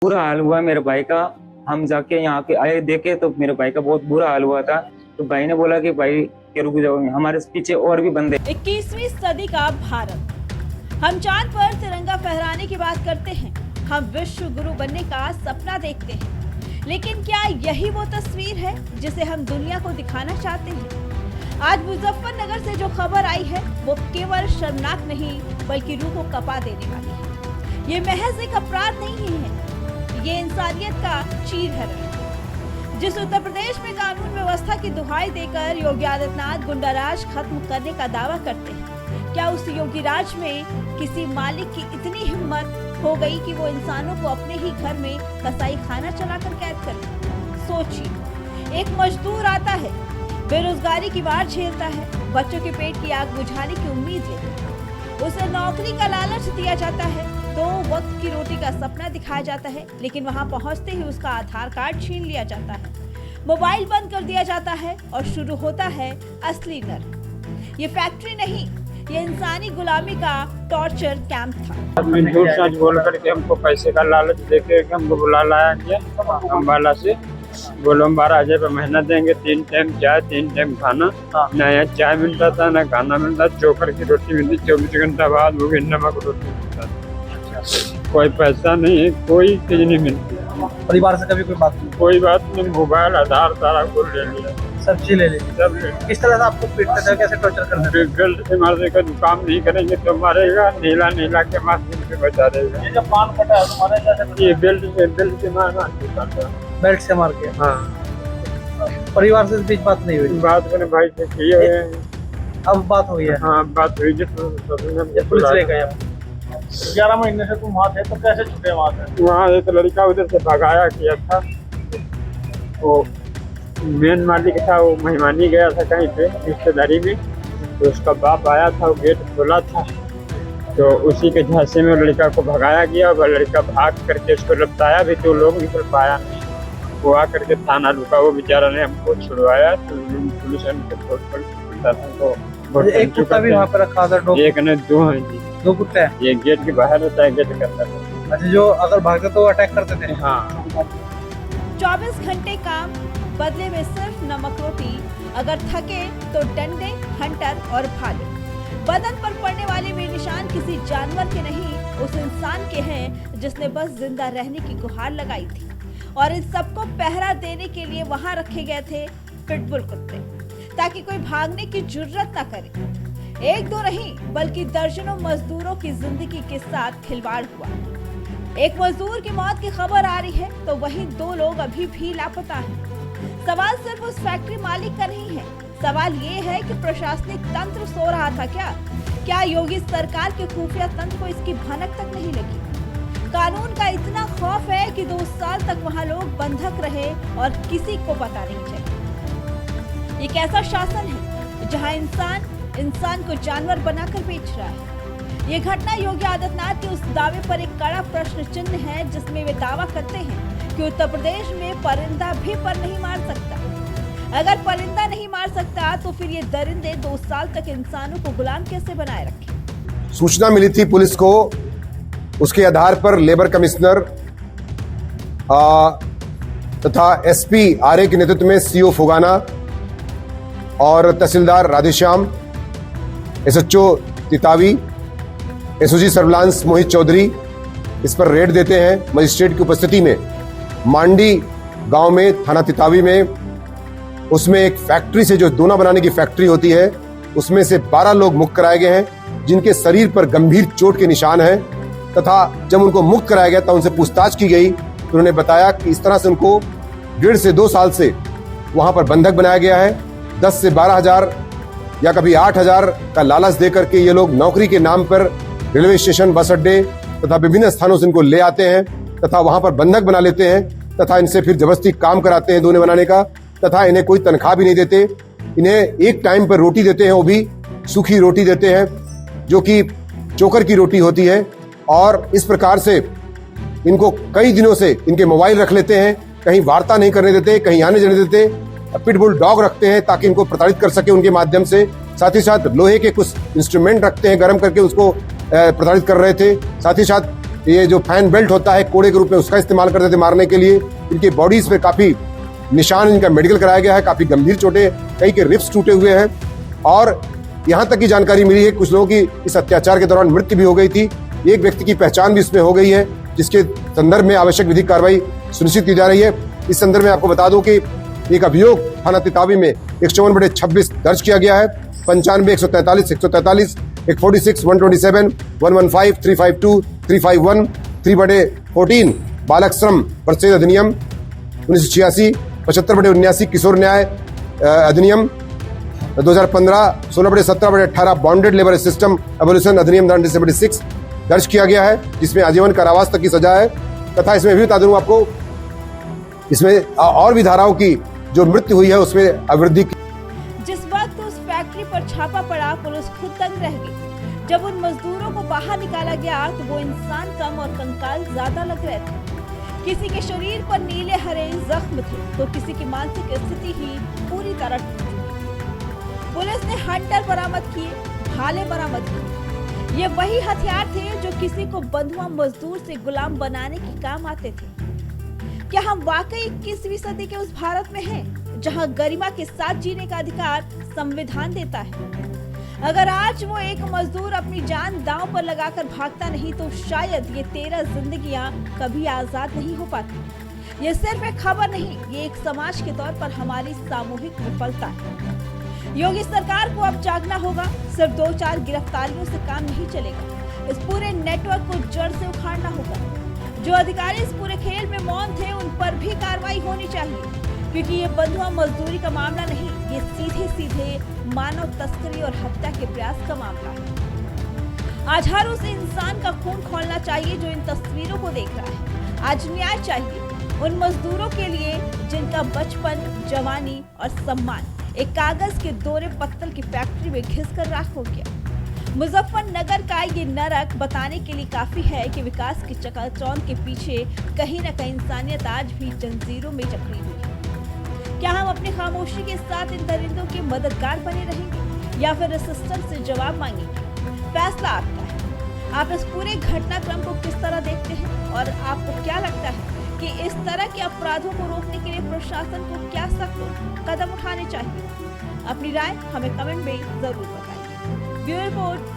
बुरा हाल हुआ मेरे भाई का। हम जाके यहाँ के आए देखे तो मेरे भाई का बहुत बुरा हाल हुआ था। तो भाई ने बोला कि भाई के रुक जाओ, हमारे पीछे और भी बंदे। 21वीं सदी का भारत, हम चांद पर तिरंगा फहराने की बात करते हैं, हम विश्व गुरु बनने का सपना देखते हैं, लेकिन क्या यही वो तस्वीर है जिसे हम दुनिया को दिखाना चाहते हैं? आज मुजफ्फरनगर से जो खबर आई है वो केवल शर्मनाक नहीं बल्कि रूह को कपा देने वाली है। ये महज एक अपराध नहीं है, ये इंसानियत का चीरहरण है। जिस उत्तर प्रदेश में कानून व्यवस्था की दुहाई देकर योगी आदित्यनाथ गुंडाराज खत्म करने का दावा करते हैं, क्या उस योगी राज में किसी मालिक की इतनी हिम्मत हो गई कि वो इंसानों को अपने ही घर में कसाई खाना चलाकर कैद करे? सोचिए, एक मजदूर आता है, बेरोजगारी की मार झेलता है, बच्चों के पेट की आग बुझाने की उम्मीद लेकर उसे नौकरी का लालच दिया जाता है, 2 वक्त की रोटी का सपना दिखाया जाता है, लेकिन वहां पहुंचते ही उसका आधार कार्ड छीन लिया जाता है, मोबाइल बंद कर दिया जाता है और शुरू होता है असली नर्क। ये फैक्ट्री नहीं, ये इंसानी गुलामी का टॉर्चर कैंप था। झूठ सच बोल करके हमको पैसे का लालच देके हमको बुला लाया गया अम्बाला से। बोलो हम 12,000 रुपये महीना देंगे, 3 टाइम चाय 3 टाइम खाना। न यहाँ चाय मिलता था न खाना मिलता, चोकर की रोटी मिलती, 24 घंटा बाद वो भी नमक रोटी मिलता था। कोई पैसा नहीं है, कोई चीज नहीं मिलती। परिवार से कभी कोई बात नहीं? कोई बात नहीं, मोबाइल आधार सारा कुछ ले लिया, सब चीज ले ली। सब ले। किस तरह से आपको पीटते थे, कैसे टॉर्चर करते थे? बेल्ट से मारने का काम नहीं करेंगे तो मारेगा, नीला नीला के मास्क से बचा देगा। ये जब पान कटा है तुम्हारे कैसे? ये बेल्ट से मारना था। बेल्ट से मार के? हाँ, परिवार से बीच बात नहीं हुई? बात मैंने भाई से की है। अब बात हुई है? हाँ, बात हुई। पुलिस ले गए? 11 महीने से तुम वहाँ थे, तो कैसे छूटे वहाँ से? वहाँ एक लड़का उधर से भगाया किया था, वो मेन मालिक था, वो मेहमानी गया था कहीं पे रिश्तेदारी में, तो उसका बाप आया था, वो गेट खोला था, तो उसी के झांसे में लड़का को भगाया गया। वह लड़का भाग करके उसको लपटाया भी तो लोग निकल पाया नहीं। वो आ करके थाना रुका, वो बेचारा ने हमको छुड़वाया, तो पुलिस एक कुत्ता भी वहाँ पर रखा था? डॉग? एक ने 2 हैं जी। 2 कुत्ते हैं? ये गेट के बाहर रहता है, गेट करता है। अच्छा, जो अगर भागते तो अटैक करते थे? हाँ। 24 घंटे काम, बदले में सिर्फ नमक रोटी, अगर थके तो डंडे, हंटर और भाले। बदन पर पड़ने वाले वे निशान किसी जानवर के नहीं, उस इंसान के हैं जिसने बस जिंदा रहने की गुहार लगाई थी। और इन सबको पहरा देने के लिए वहां रखे गए थे पिटबुल कुत्ते, ताकि कोई भागने की जुर्रत न करे। 1-2 नहीं बल्कि दर्जनों मजदूरों की जिंदगी के साथ खिलवाड़ हुआ। एक मजदूर की मौत की खबर आ रही है तो वहीं 2 लोग अभी भी लापता हैं। सवाल सिर्फ उस फैक्ट्री मालिक का नहीं है, सवाल ये है कि प्रशासनिक तंत्र सो रहा था क्या योगी सरकार के खुफिया तंत्र को इसकी भनक तक नहीं लगी? कानून का इतना खौफ है कि 2 साल तक वहाँ लोग बंधक रहे और किसी को पता नहीं चला। ये कैसा शासन है जहाँ इंसान को जानवर बनाकर बेच रहा है? ये घटना योगी आदित्यनाथ के उस दावे पर एक कड़ा प्रश्न चिन्ह है, जिसमें वे दावा करते हैं कि उत्तर प्रदेश में परिंदा भी पर नहीं मार सकता। अगर परिंदा नहीं मार सकता तो फिर ये दरिंदे 2 साल तक इंसानों को गुलाम कैसे बनाए रखे? सूचना मिली थी पुलिस को, उसके आधार पर लेबर कमिश्नर तथा एसपी आर्य के नेतृत्व में सीओ फुगाना और तहसीलदार Radheshyam, SHO Titavi, SOG surveillance Mohit Chaudhary इस पर रेड देते हैं। मजिस्ट्रेट की उपस्थिति में मांडी गांव में, थाना तितावी में, उसमें एक फैक्ट्री से, जो दोना बनाने की फैक्ट्री होती है, उसमें से 12 लोग मुक्त कराए गए हैं, जिनके शरीर पर गंभीर चोट के निशान हैं। तथा जब उनको मुक्त कराया गया तो उनसे पूछताछ की गई तो उन्होंने बताया कि इस तरह से उनको 1.5 से 2 साल से वहां पर बंधक बनाया गया है। 10 से 12,000 या कभी 8,000 का लालच देकर के ये लोग नौकरी के नाम पर रेलवे स्टेशन, बस अड्डे तथा विभिन्न स्थानों से इनको ले आते हैं तथा वहां पर बंधक बना लेते हैं तथा इनसे फिर जबरदस्ती काम कराते हैं दोने बनाने का, तथा इन्हें कोई तनख्वाह भी नहीं देते। इन्हें एक टाइम पर रोटी देते हैं, वो भी सूखी रोटी देते हैं जो कि चोकर की रोटी होती है। और इस प्रकार से इनको कई दिनों से इनके मोबाइल रख लेते हैं, कहीं वार्ता नहीं करने देते, कहीं आने जाने देते। पिटबुल डॉग रखते हैं ताकि इनको प्रताड़ित कर सके उनके माध्यम से। साथ ही साथ लोहे के कुछ इंस्ट्रूमेंट रखते हैं, गर्म करके उसको प्रताड़ित कर रहे थे। साथ ही साथ ये जो फैन बेल्ट होता है कोड़े के रूप में, उसका इस्तेमाल करते थे मारने के लिए। इनकी बॉडीज पे काफी निशान, इनका मेडिकल कराया गया है, काफी गंभीर चोटें, कई के रिब्स टूटे हुए हैं। और यहाँ तक की जानकारी मिली है कुछ लोगों की इस अत्याचार के दौरान मृत्यु भी हो गई थी। एक व्यक्ति की पहचान भी इसमें हो गई है, जिसके संदर्भ में आवश्यक विधिक कार्रवाई सुनिश्चित की जा रही है। इस संदर्भ में आपको बता दूं कि एक अभियोग थाना तितावी में 154/26 दर्ज किया गया है। 95, 143, 143, 146, 127, 115, 352, 351, 3/14 बालक श्रम प्रतिषेध अधिनियम 1986, 75/79 किशोर न्याय अधिनियम 2015, 16/17/18 बॉन्डेड लेबर सिस्टम एबोलिशन अधिनियम 1976 दर्ज किया गया है, जिसमें आजीवन कारावास तक की सजा है। तथा इसमें भी बता दूं आपको, इसमें और भी धाराओं की जो मृत्यु हुई है उसमें अवृद्धि। जिस वक्त उस फैक्ट्री पर छापा पड़ा, पुलिस खुद दंग रह गई। जब उन मजदूरों को बाहर निकाला गया तो वो इंसान कम और कंकाल ज्यादा लग रहे थे। किसी के शरीर पर नीले हरे जख्म थे तो किसी की मानसिक स्थिति ही पूरी तरह टूट चुकी। पुलिस ने हंटर बरामद किए, भाले बरामद किए। ये वही हथियार थे जो किसी को बंधुआ मजदूर से गुलाम बनाने के काम आते थे। क्या हम वाकई 21वीं सदी के उस भारत में हैं, जहां गरिमा के साथ जीने का अधिकार संविधान देता है? अगर आज वो एक मजदूर अपनी जान दांव पर लगाकर भागता नहीं तो शायद ये 13 जिंदगियां कभी आजाद नहीं हो पाती। ये सिर्फ एक खबर नहीं, ये एक समाज के तौर पर हमारी सामूहिक विफलता है। योगी सरकार को अब जागना होगा। सिर्फ 2-4 गिरफ्तारियों से काम नहीं चलेगा। इस पूरे नेटवर्क को जड़ से उखाड़ना होगा। जो अधिकारी इस पूरे खेल में मौन थे, उन पर भी कार्रवाई होनी चाहिए, क्योंकि ये बंधुआ मजदूरी का मामला नहीं, ये सीधे मानव तस्करी और हत्या के प्रयास का मामला है। आज हर उस इंसान का खून खौलना चाहिए जो इन तस्वीरों को देख रहा है। आज न्याय चाहिए उन मजदूरों के लिए जिनका बचपन, जवानी और सम्मान एक कागज के दोरे पत्तल की फैक्ट्री में घिसकर राख हो गया। मुजफ्फरनगर का ये नरक बताने के लिए काफी है कि विकास की चकाचौंध के पीछे कहीं न कहीं इंसानियत आज भी जंजीरों में जकड़ी हुई है। क्या हम अपनी खामोशी के साथ इन दरिंदों के मददगार बने रहेंगे या फिर इस सिस्टम से जवाब मांगेंगे? फैसला आपका है। आप इस पूरे घटनाक्रम को किस तरह देखते हैं और आपको क्या लगता है कि इस तरह के अपराधों को रोकने के लिए प्रशासन को क्या सख्त कदम उठाने चाहिए? अपनी राय हमें कमेंट में जरूर बताइए। Bureau report.